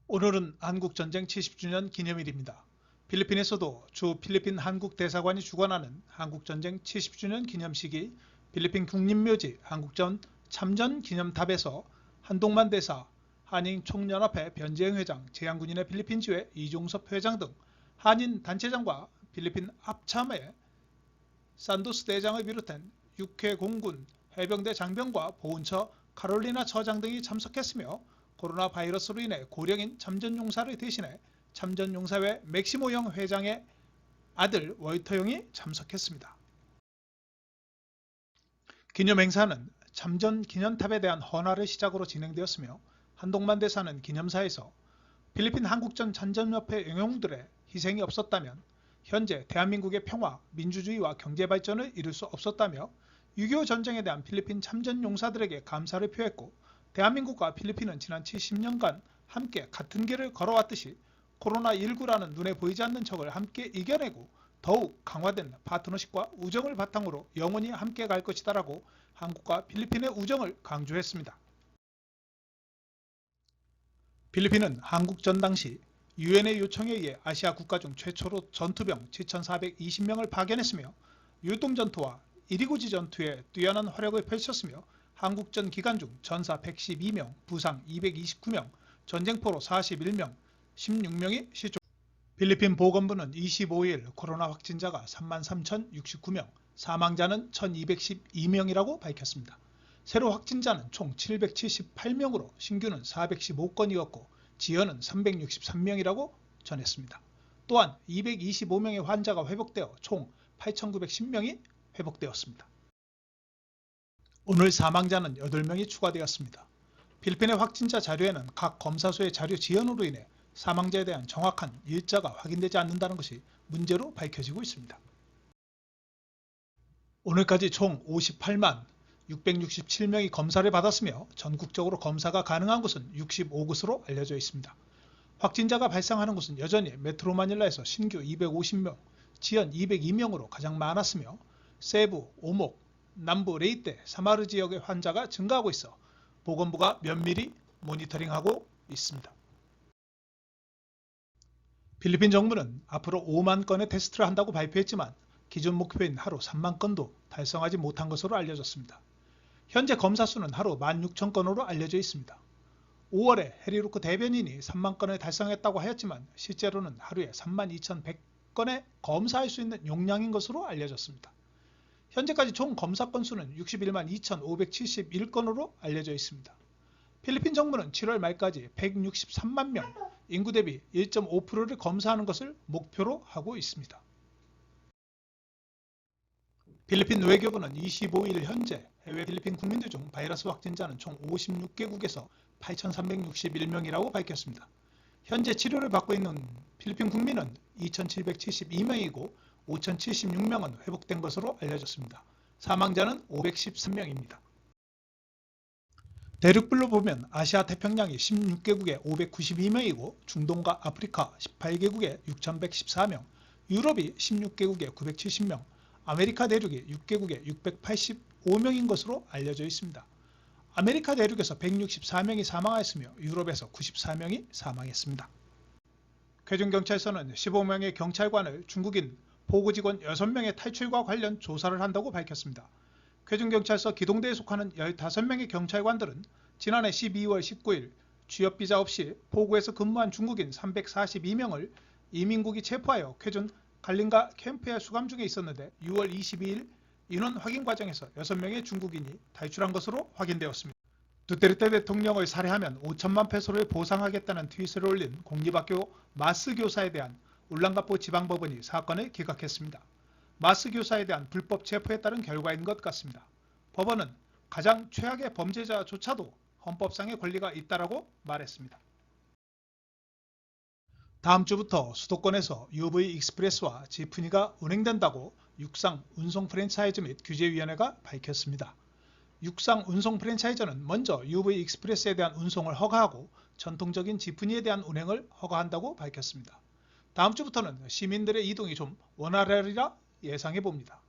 오늘은 한국전쟁 70주년 기념일입니다. 필리핀에서도 주 필리핀 한국대사관이 주관하는 한국전쟁 70주년 기념식이 필리핀 국립묘지 한국전 참전 기념탑에서 한동만 대사, 한인총연합회 변재영 회장, 재향군인의 필리핀 지회 이종섭 회장 등 한인 단체장과 필리핀 합참의 산도스 대장을 비롯한 육해 공군, 해병대 장병과 보훈처 카롤리나 처장 등이 참석했으며 코로나 바이러스로 인해 고령인 참전용사를 대신해 참전용사회 맥시모영 회장의 아들 워이터영이 참석했습니다. 기념행사는 참전 기념탑에 대한 헌화를 시작으로 진행되었으며 한동만 대사는 기념사에서 필리핀 한국전 참전협회 영웅들의 희생이 없었다면 현재 대한민국의 평화, 민주주의와 경제발전을 이룰 수 없었다며 6.25 전쟁에 대한 필리핀 참전 용사들에게 감사를 표했고 대한민국과 필리핀은 지난 70년간 함께 같은 길을 걸어왔듯이 코로나19라는 눈에 보이지 않는 적을 함께 이겨내고 더욱 강화된 파트너십과 우정을 바탕으로 영원히 함께 갈 것이다라고 한국과 필리핀의 우정을 강조했습니다. 필리핀은 한국전 당시 유엔의 요청에 의해 아시아 국가 중 최초로 전투병 7,420명을 파견했으며 율동전투와 이리고지 전투에 뛰어난 활약을 펼쳤으며 한국전 기간 중 전사 112명, 부상 229명, 전쟁포로 41명, 16명이 실종. 필리핀 보건부는 25일 코로나 확진자가 33,069명, 사망자는 1,212명이라고 밝혔습니다. 새로 확진자는 총 778명으로 신규는 415건이었고 지연은 363명이라고 전했습니다. 또한 225명의 환자가 회복되어 총 8,910명이 회복되었습니다. 오늘 사망자는 8명이 추가되었습니다. 필리핀의 확진자 자료에는 각 검사소의 자료 지연으로 인해 사망자에 대한 정확한 일자가 확인되지 않는다는 것이 문제로 밝혀지고 있습니다. 오늘까지 총 58만 667명이 검사를 받았으며 전국적으로 검사가 가능한 곳은 65곳으로 알려져 있습니다. 확진자가 발생하는 곳은 여전히 메트로 마닐라에서 신규 250명, 지연 202명으로 가장 많았으며 세부, 오목, 남부 레이떼, 사마르 지역의 환자가 증가하고 있어 보건부가 면밀히 모니터링하고 있습니다. 필리핀 정부는 앞으로 5만 건의 테스트를 한다고 발표했지만 기존 목표인 하루 3만 건도 달성하지 못한 것으로 알려졌습니다. 현재 검사 수는 하루 16,000건으로 알려져 있습니다. 5월에 해리루크 대변인이 3만 건을 달성했다고 하였지만 실제로는 하루에 32,100건에 검사할 수 있는 용량인 것으로 알려졌습니다. 현재까지 총 검사 건수는 61만 2,571건으로 알려져 있습니다. 필리핀 정부는 7월 말까지 163만 명, 인구 대비 1.5%를 검사하는 것을 목표로 하고 있습니다. 필리핀 외교부는 25일 현재 해외 필리핀 국민들 중 바이러스 확진자는 총 56개국에서 8,361명이라고 밝혔습니다. 현재 치료를 받고 있는 필리핀 국민은 2,772명이고 5,076명은 회복된 것으로 알려졌습니다. 사망자는 513명입니다. 대륙별로 보면 아시아 태평양이 16개국에 592명이고 중동과 아프리카 18개국에 6,114명, 유럽이 16개국에 970명, 아메리카 대륙이 6개국에 685명인 것으로 알려져 있습니다. 아메리카 대륙에서 164명이 사망하였으며 유럽에서 94명이 사망했습니다. 쾌중경찰서는 15명의 경찰관을 중국인 보고직원 6명의 탈출과 관련 조사를 한다고 밝혔습니다. 쾌중경찰서 기동대에 속하는 15명의 경찰관들은 지난해 12월 19일 취업비자 없이 포구에서 근무한 중국인 342명을 이민국이 체포하여 쾌준 갈린가 캠프에 수감 중에 있었는데 6월 22일 인원 확인 과정에서 6명의 중국인이 탈출한 것으로 확인되었습니다. 두테르테 대통령을 살해하면 5천만 페소를 보상하겠다는 트윗을 올린 공립학교 마스 교사에 대한 울란바토 지방법원이 사건을 기각했습니다. 마스 교사에 대한 불법 체포에 따른 결과인 것 같습니다. 법원은 가장 최악의 범죄자조차도 헌법상의 권리가 있다라고 말했습니다. 다음 주부터 수도권에서 UV 익스프레스와 지프니가 운행된다고 육상 운송 프랜차이즈 및 규제위원회가 밝혔습니다. 육상 운송 프랜차이저는 먼저 UV 익스프레스에 대한 운송을 허가하고 전통적인 지프니에 대한 운행을 허가한다고 밝혔습니다. 다음 주부터는 시민들의 이동이 좀 원활하리라 예상해 봅니다.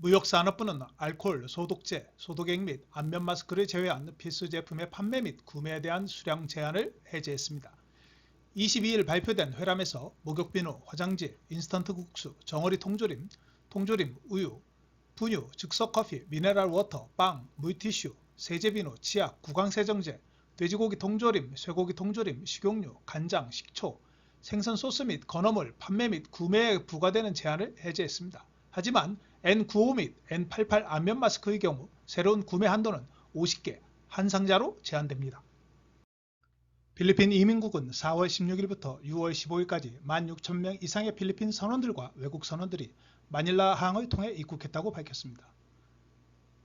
무역산업부는 알코올, 소독제, 소독액 및 안면 마스크를 제외한 필수 제품의 판매 및 구매에 대한 수량 제한을 해제했습니다. 22일 발표된 회람에서 목욕비누, 화장지, 인스턴트 국수, 정어리 통조림, 우유, 분유, 즉석커피, 미네랄 워터, 빵, 물티슈, 세제비누, 치약, 구강세정제, 돼지고기 통조림, 쇠고기 통조림, 식용유, 간장, 식초, 생선 소스 및 건어물 판매 및 구매에 부과되는 제한을 해제했습니다. 하지만 N95 및 N88 안면 마스크의 경우 새로운 구매 한도는 50개, 한 상자로 제한됩니다. 필리핀 이민국은 4월 16일부터 6월 15일까지 16,000명 이상의 필리핀 선원들과 외국 선원들이 마닐라 항을 통해 입국했다고 밝혔습니다.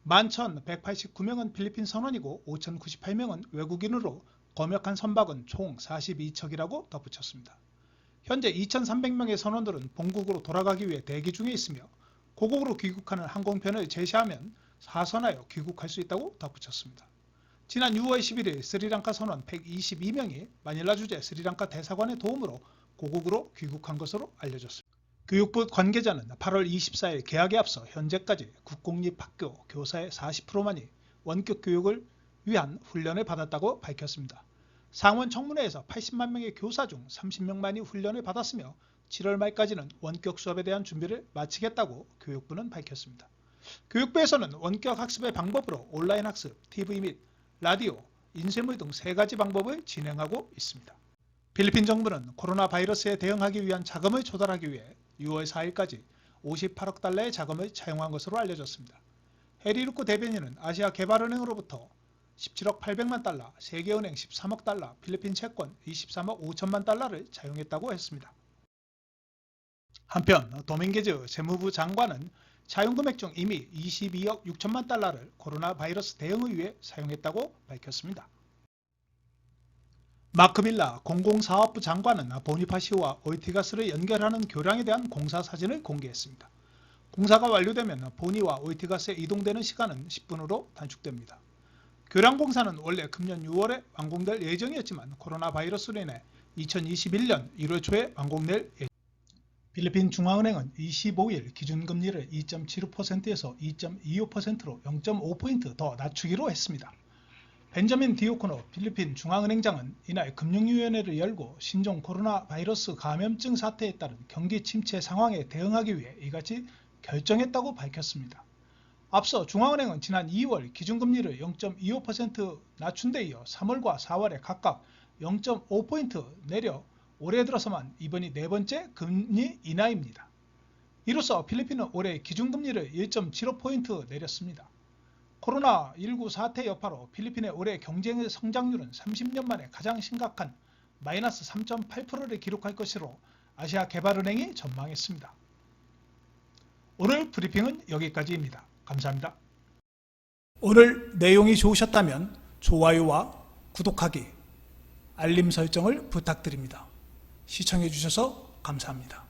11,189명은 필리핀 선원이고 5,098명은 외국인으로 검역한 선박은 총 42척이라고 덧붙였습니다. 현재 2,300명의 선원들은 본국으로 돌아가기 위해 대기 중에 있으며 고국으로 귀국하는 항공편을 제시하면 하선하여 귀국할 수 있다고 덧붙였습니다. 지난 6월 11일 스리랑카 선원 122명이 마닐라 주재 스리랑카 대사관의 도움으로 고국으로 귀국한 것으로 알려졌습니다. 교육부 관계자는 8월 24일 개학에 앞서 현재까지 국공립학교 교사의 40%만이 원격 교육을 위한 훈련을 받았다고 밝혔습니다. 상원 청문회에서 80만 명의 교사 중 30명만이 훈련을 받았으며 7월 말까지는 원격 수업에 대한 준비를 마치겠다고 교육부는 밝혔습니다. 교육부에서는 원격 학습의 방법으로 온라인 학습, TV 및 라디오, 인쇄물 등 3가지 방법을 진행하고 있습니다. 필리핀 정부는 코로나 바이러스에 대응하기 위한 자금을 조달하기 위해 6월 4일까지 58억 달러의 자금을 차용한 것으로 알려졌습니다. 해리루크 대변인은 아시아개발은행으로부터 17억 800만 달러, 세계은행 13억 달러, 필리핀 채권 23억 5천만 달러를 차용했다고 했습니다. 한편 도밍게즈 재무부 장관은 차용금액 중 이미 22억 6천만 달러를 코로나 바이러스 대응을 위해 사용했다고 밝혔습니다. 마크 밀라 공공사업부 장관은 보니파시오와 오이티가스를 연결하는 교량에 대한 공사 사진을 공개했습니다. 공사가 완료되면 보니와 오이티가스에 이동되는 시간은 10분으로 단축됩니다. 교량 공사는 원래 금년 6월에 완공될 예정이었지만 코로나 바이러스로 인해 2021년 1월 초에 완공될 예정입니다. 필리핀 중앙은행은 25일 기준금리를 2.75%에서 2.25%로 0.5포인트 더 낮추기로 했습니다. 벤저민 디오코노 필리핀 중앙은행장은 이날 금융위원회를 열고 신종 코로나 바이러스 감염증 사태에 따른 경기 침체 상황에 대응하기 위해 이같이 결정했다고 밝혔습니다. 앞서 중앙은행은 지난 2월 기준금리를 0.25% 낮춘 데 이어 3월과 4월에 각각 0.5포인트 내려 올해 들어서만 이번이 4번째 금리 인하입니다. 이로써 필리핀은 올해 기준금리를 1.75포인트 내렸습니다. 코로나19 사태 여파로 필리핀의 올해 경제 성장률은 30년 만에 가장 심각한 마이너스 3.8%를 기록할 것으로 아시아개발은행이 전망했습니다. 오늘 브리핑은 여기까지입니다. 감사합니다. 오늘 내용이 좋으셨다면 좋아요와 구독하기, 알림 설정을 부탁드립니다. 시청해 주셔서 감사합니다.